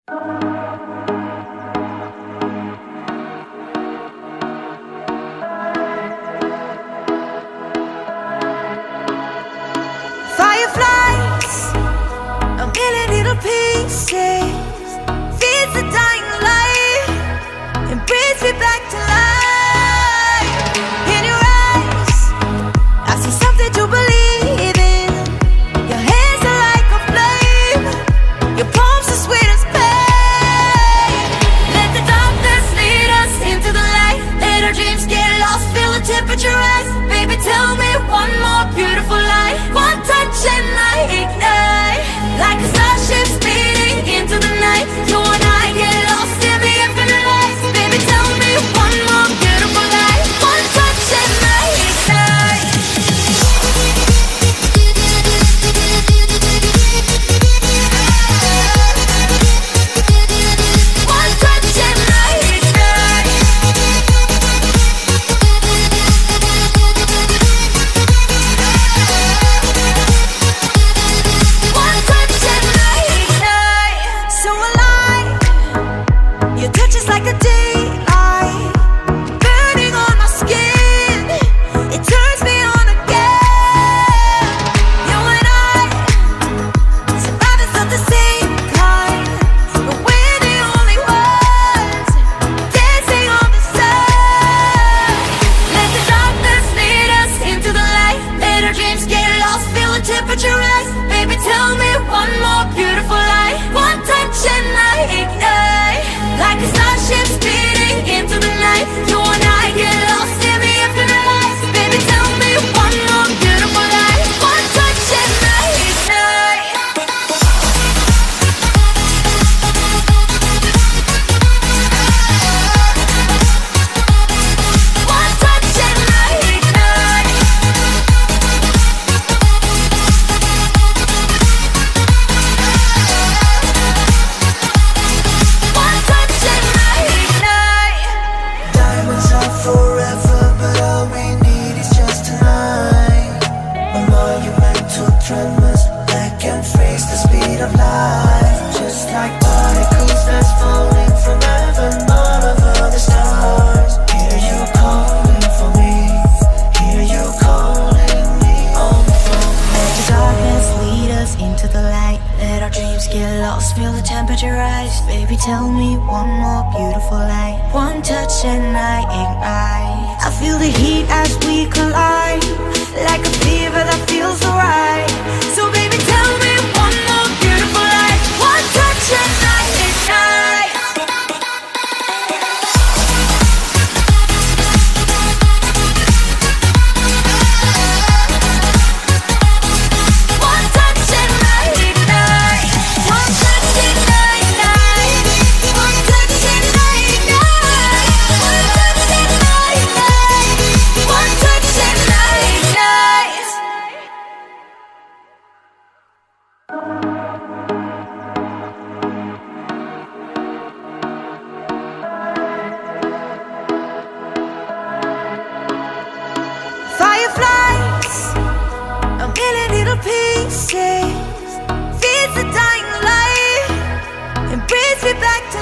Fireflies, a million little pieces, feeds the dying light and brings me back to life. In your eyes, I see something to believe in. Your hands are like a flame, your palms are sweet as pain. Let the darkness lead us into the light. Let our dreams get lost, feel the temperature rise. Baby, tell me one more beautiful lie. One touch and I ignite, like a starship speeding into the night. You and I get lost in the infinite lights. Baby, tell me one more beautiful lie. One touch and I ignite. One touch and I ignite. One touch and I ignite. So alive, your touch is like a daylight, burning on my skin. It turns me on again. You and I, survivors of the same kind, but we're the only ones dancing on the sun. Let the darkness lead us into the light. Let our dreams get lost, feel the temperature rise. Baby, tell me one more beautiful lie. One touch and I ignite, like a starship speeding into the night. You and I get lost in the infinite lights. Baby, tell me one more beautiful lie. One touch and I ignite. One touch and I ignite. One touch and I ignite. Diamonds are forever, but all we need is just tonight. A monumental tremors that can freeze the speed of light. Just like particles that's falling from heaven, all over the stars. Hear you calling for me, hear you calling me on the phone. Let the darkness lead us into the light. Let our dreams get lost, feel the temperature rise. Baby, tell me one more beautiful lie. One touch and I ignite. I feel the heat as we collide, like a fever that feels so right. So baby, tell me one more beautiful lie. One touch and I ignite. One touch and I ignite. One touch and I ignite. One touch and I ignite. One touch and I ignite. One touch and I ignite. Fireflies, a million little pieces, feeds the dying light and brings me back to